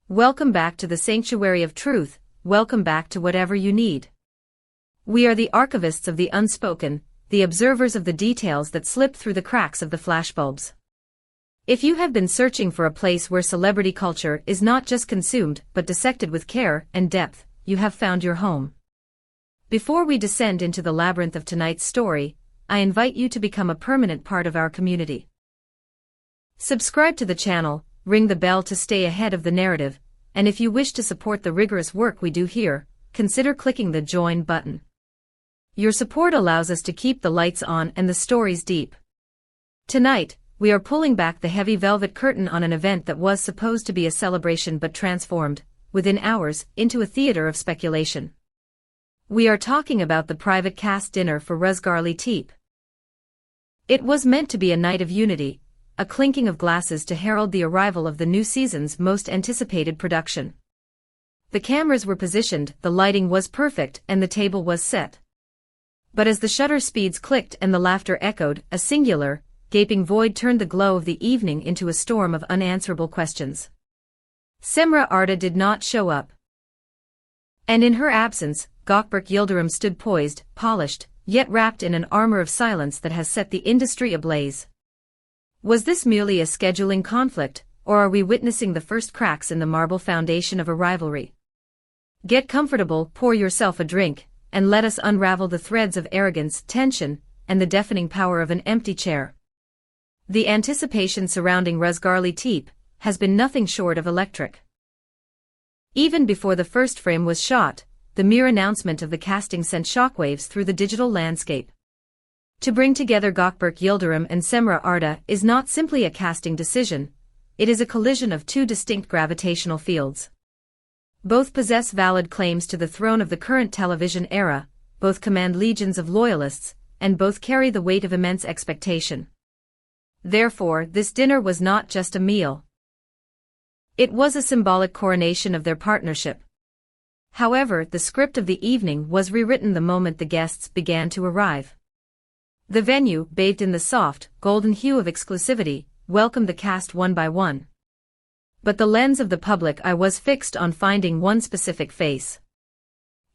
Welcome back to the sanctuary of truth, welcome back to whatever you need. We are the archivists of the unspoken, the observers of the details that slip through the cracks of the flashbulbs. If you have been searching for a place where celebrity culture is not just consumed but dissected with care and depth, you have found your home. Before we descend into the labyrinth of tonight's story, I invite you to become a permanent part of our community. Subscribe to the channel, ring the bell to stay ahead of the narrative, and if you wish to support the rigorous work we do here, consider clicking the join button. Your support allows us to keep the lights on and the stories deep. Tonight, we are pulling back the heavy velvet curtain on an event that was supposed to be a celebration but transformed, within hours, into a theater of speculation. We are talking about the private cast dinner for Ruzgarly Teep. It was meant to be a night of unity, a clinking of glasses to herald the arrival of the new season's most anticipated production. The cameras were positioned, the lighting was perfect, and the table was set. But as the shutter speeds clicked and the laughter echoed, a singular, gaping void turned the glow of the evening into a storm of unanswerable questions. Cemre Arda did not show up. And in her absence, Gökberk Yıldırım stood poised, polished, yet wrapped in an armor of silence that has set the industry ablaze. Was this merely a scheduling conflict, or are we witnessing the first cracks in the marble foundation of a rivalry? Get comfortable, pour yourself a drink, and let us unravel the threads of arrogance, tension, and the deafening power of an empty chair. The anticipation surrounding Ruzgarly Teep has been nothing short of electric. Even before the first frame was shot, the mere announcement of the casting sent shockwaves through the digital landscape. To bring together Gökberk Yıldırım and Cemre Arda is not simply a casting decision, it is a collision of two distinct gravitational fields. Both possess valid claims to the throne of the current television era, both command legions of loyalists, and both carry the weight of immense expectation. Therefore, this dinner was not just a meal. It was a symbolic coronation of their partnership. However, the script of the evening was rewritten the moment the guests began to arrive. The venue, bathed in the soft, golden hue of exclusivity, welcomed the cast one by one. But the lens of the public eye was fixed on finding one specific face.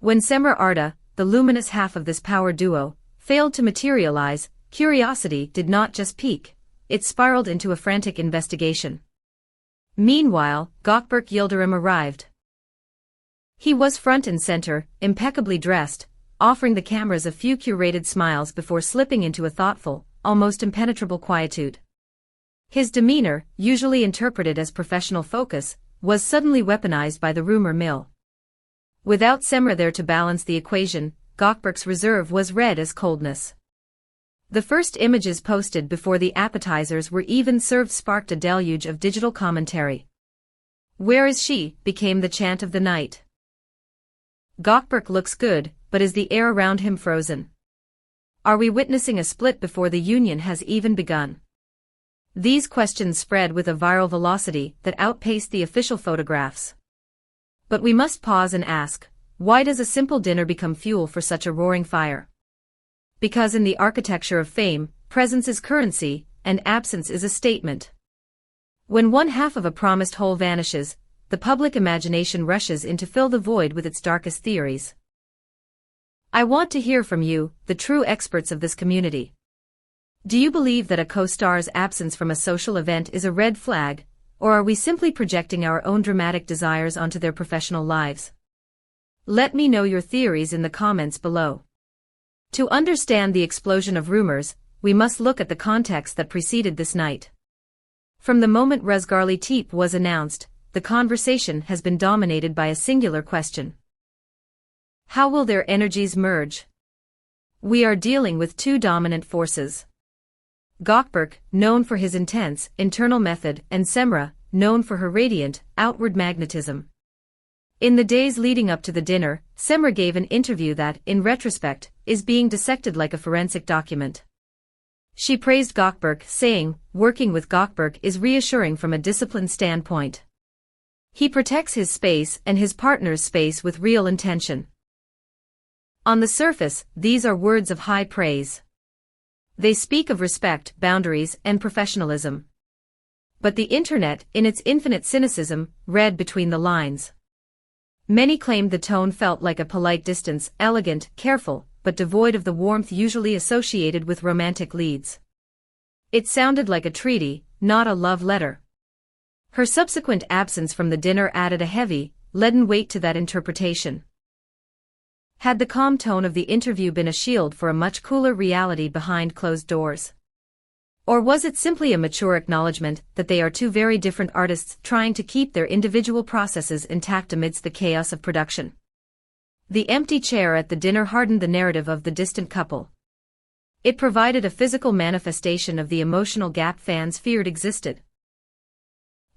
When Cemre Arda, the luminous half of this power duo, failed to materialize, curiosity did not just peak, it spiraled into a frantic investigation. Meanwhile, Gökberk Yıldırım arrived. He was front and center, impeccably dressed, offering the cameras a few curated smiles before slipping into a thoughtful, almost impenetrable quietude. His demeanor, usually interpreted as professional focus, was suddenly weaponized by the rumor mill. Without Cemre there to balance the equation, Gökberk's reserve was read as coldness. The first images posted before the appetizers were even served sparked a deluge of digital commentary. "Where is she?" became the chant of the night. Gökberk looks good, but is the air around him frozen? Are we witnessing a split before the union has even begun? These questions spread with a viral velocity that outpaced the official photographs. But we must pause and ask, why does a simple dinner become fuel for such a roaring fire? Because in the architecture of fame, presence is currency, and absence is a statement. When one half of a promised whole vanishes, the public imagination rushes in to fill the void with its darkest theories. I want to hear from you, the true experts of this community. Do you believe that a co-star's absence from a social event is a red flag, or are we simply projecting our own dramatic desires onto their professional lives? Let me know your theories in the comments below. To understand the explosion of rumors, we must look at the context that preceded this night. From the moment Ruzgarly Teep was announced, the conversation has been dominated by a singular question. How will their energies merge? We are dealing with two dominant forces. Gawkberg, known for his intense, internal method, and Cemre, known for her radiant, outward magnetism. In the days leading up to the dinner, Cemre gave an interview that, in retrospect, is being dissected like a forensic document. She praised Gökberk, saying, "Working with Gökberk is reassuring from a disciplined standpoint. He protects his space and his partner's space with real intention." On the surface, these are words of high praise. They speak of respect, boundaries, and professionalism. But the internet, in its infinite cynicism, read between the lines. Many claimed the tone felt like a polite distance, elegant, careful, but devoid of the warmth usually associated with romantic leads. It sounded like a treaty, not a love letter. Her subsequent absence from the dinner added a heavy, leaden weight to that interpretation. Had the calm tone of the interview been a shield for a much cooler reality behind closed doors? Or was it simply a mature acknowledgement that they are two very different artists trying to keep their individual processes intact amidst the chaos of production? The empty chair at the dinner hardened the narrative of the distant couple. It provided a physical manifestation of the emotional gap fans feared existed.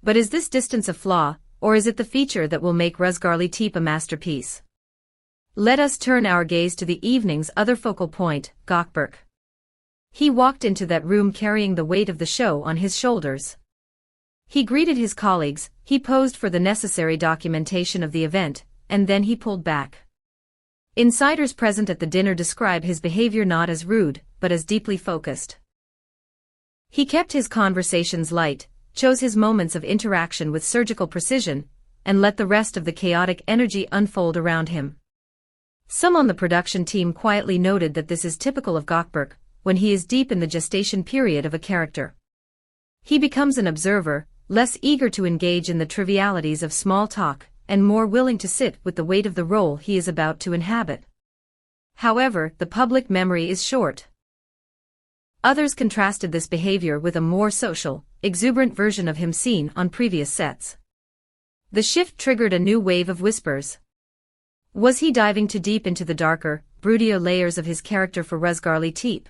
But is this distance a flaw, or is it the feature that will make Rivalry a masterpiece? Let us turn our gaze to the evening's other focal point, Gawkberg. He walked into that room carrying the weight of the show on his shoulders. He greeted his colleagues, he posed for the necessary documentation of the event, and then he pulled back. Insiders present at the dinner describe his behavior not as rude, but as deeply focused. He kept his conversations light, chose his moments of interaction with surgical precision, and let the rest of the chaotic energy unfold around him. Some on the production team quietly noted that this is typical of Gawkberg, when he is deep in the gestation period of a character. He becomes an observer, less eager to engage in the trivialities of small talk, and more willing to sit with the weight of the role he is about to inhabit. However, the public memory is short. Others contrasted this behavior with a more social, exuberant version of him seen on previous sets. The shift triggered a new wave of whispers. Was he diving too deep into the darker, broodier layers of his character for Rivalry?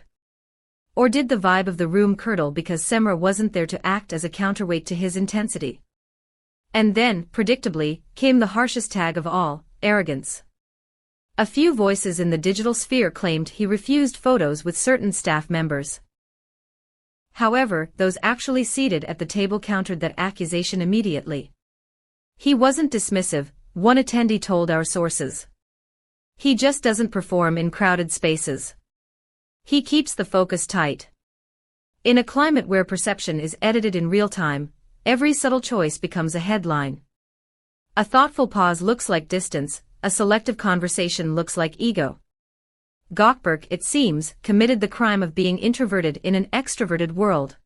Or did the vibe of the room curdle because Cemre wasn't there to act as a counterweight to his intensity? And then, predictably, came the harshest tag of all, arrogance. A few voices in the digital sphere claimed he refused photos with certain staff members. However, those actually seated at the table countered that accusation immediately. He wasn't dismissive, one attendee told our sources. He just doesn't perform in crowded spaces. He keeps the focus tight. In a climate where perception is edited in real time, every subtle choice becomes a headline. A thoughtful pause looks like distance, a selective conversation looks like ego. Gawkberg, it seems, committed the crime of being introverted in an extroverted world.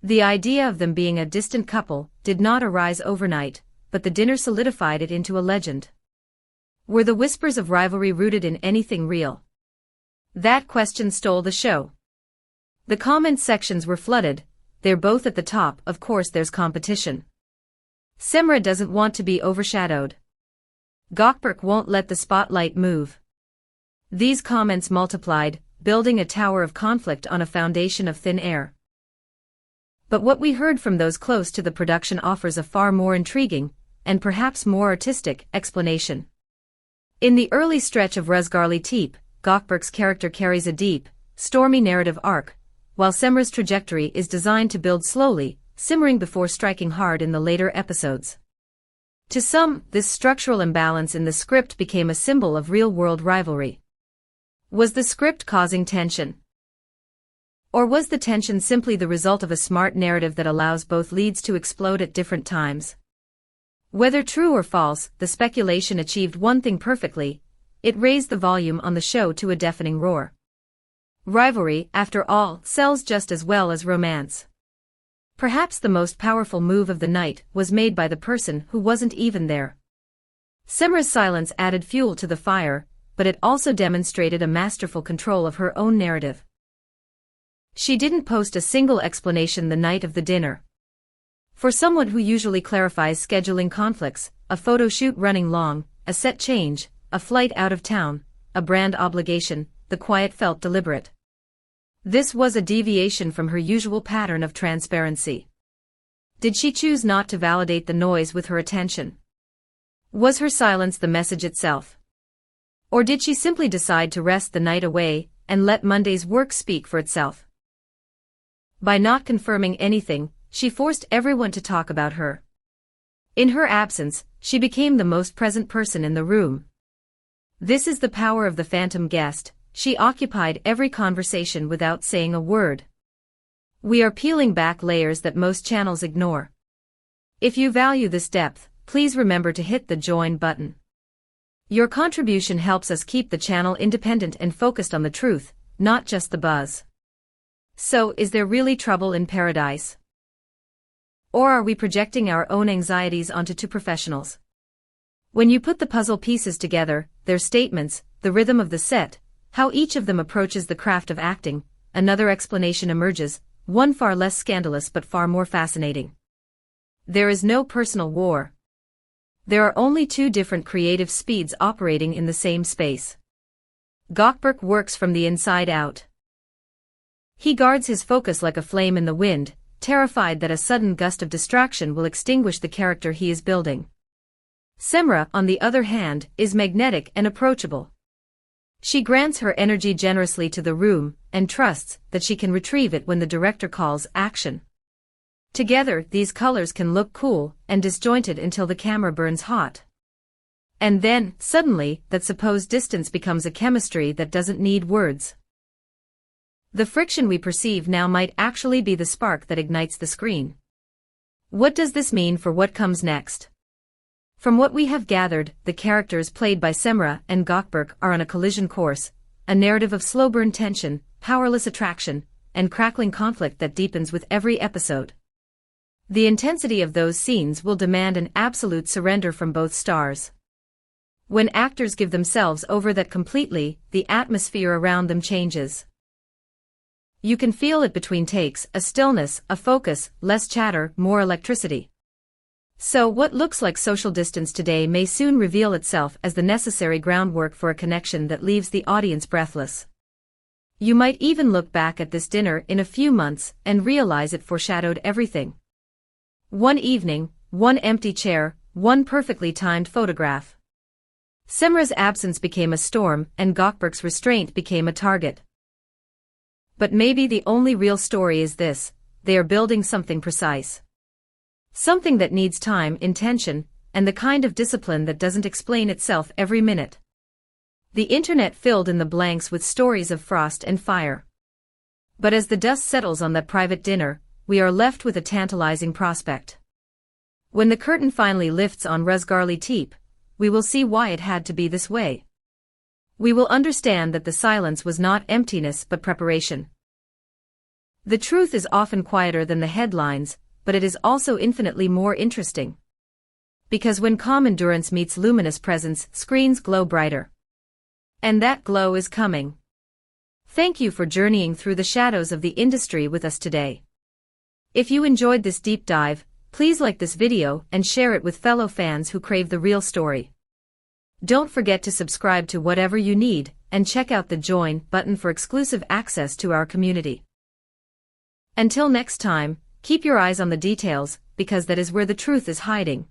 The idea of them being a distant couple did not arise overnight, but the dinner solidified it into a legend. Were the whispers of rivalry rooted in anything real? That question stole the show. The comment sections were flooded. They're both at the top, of course there's competition. Cemre doesn't want to be overshadowed. Gawkberg won't let the spotlight move. These comments multiplied, building a tower of conflict on a foundation of thin air. But what we heard from those close to the production offers a far more intriguing, and perhaps more artistic, explanation. In the early stretch of Rivalry, Gawkberg's character carries a deep, stormy narrative arc, while Cemre's trajectory is designed to build slowly, simmering before striking hard in the later episodes. To some, this structural imbalance in the script became a symbol of real-world rivalry. Was the script causing tension? Or was the tension simply the result of a smart narrative that allows both leads to explode at different times? Whether true or false, the speculation achieved one thing perfectly: it raised the volume on the show to a deafening roar. Rivalry, after all, sells just as well as romance. Perhaps the most powerful move of the night was made by the person who wasn't even there. Cemre's silence added fuel to the fire, but it also demonstrated a masterful control of her own narrative. She didn't post a single explanation the night of the dinner. For someone who usually clarifies scheduling conflicts, a photo shoot running long, a set change, a flight out of town, a brand obligation, the quiet felt deliberate. This was a deviation from her usual pattern of transparency. Did she choose not to validate the noise with her attention? Was her silence the message itself? Or did she simply decide to rest the night away, and let Monday's work speak for itself? By not confirming anything, she forced everyone to talk about her. In her absence, she became the most present person in the room. This is the power of the phantom guest. She occupied every conversation without saying a word. We are peeling back layers that most channels ignore. If you value this depth, please remember to hit the join button. Your contribution helps us keep the channel independent and focused on the truth, not just the buzz. So, is there really trouble in paradise? Or are we projecting our own anxieties onto two professionals? When you put the puzzle pieces together, their statements, the rhythm of the set, how each of them approaches the craft of acting, another explanation emerges, one far less scandalous but far more fascinating. There is no personal war. There are only two different creative speeds operating in the same space. Gawkberg works from the inside out. He guards his focus like a flame in the wind, terrified that a sudden gust of distraction will extinguish the character he is building. Cemre, on the other hand, is magnetic and approachable. She grants her energy generously to the room, and trusts that she can retrieve it when the director calls action. Together, these colors can look cool and disjointed until the camera burns hot. And then, suddenly, that supposed distance becomes a chemistry that doesn't need words. The friction we perceive now might actually be the spark that ignites the screen. What does this mean for what comes next? From what we have gathered, the characters played by Cemre and Gökberk are on a collision course, a narrative of slow-burn tension, powerless attraction, and crackling conflict that deepens with every episode. The intensity of those scenes will demand an absolute surrender from both stars. When actors give themselves over that completely, the atmosphere around them changes. You can feel it between takes, a stillness, a focus, less chatter, more electricity. So what looks like social distance today may soon reveal itself as the necessary groundwork for a connection that leaves the audience breathless. You might even look back at this dinner in a few months and realize it foreshadowed everything. One evening, one empty chair, one perfectly timed photograph. Cemre's absence became a storm and Gökberk's restraint became a target. But maybe the only real story is this: they are building something precise. Something that needs time, intention, and the kind of discipline that doesn't explain itself every minute. The internet filled in the blanks with stories of frost and fire. But as the dust settles on that private dinner, we are left with a tantalizing prospect. When the curtain finally lifts on Rivalry Teep, we will see why it had to be this way. We will understand that the silence was not emptiness but preparation. The truth is often quieter than the headlines, but it is also infinitely more interesting. Because when calm endurance meets luminous presence, screens glow brighter. And that glow is coming. Thank you for journeying through the shadows of the industry with us today. If you enjoyed this deep dive, please like this video and share it with fellow fans who crave the real story. Don't forget to subscribe to Whatever You Need, and check out the Join button for exclusive access to our community. Until next time, keep your eyes on the details, because that is where the truth is hiding.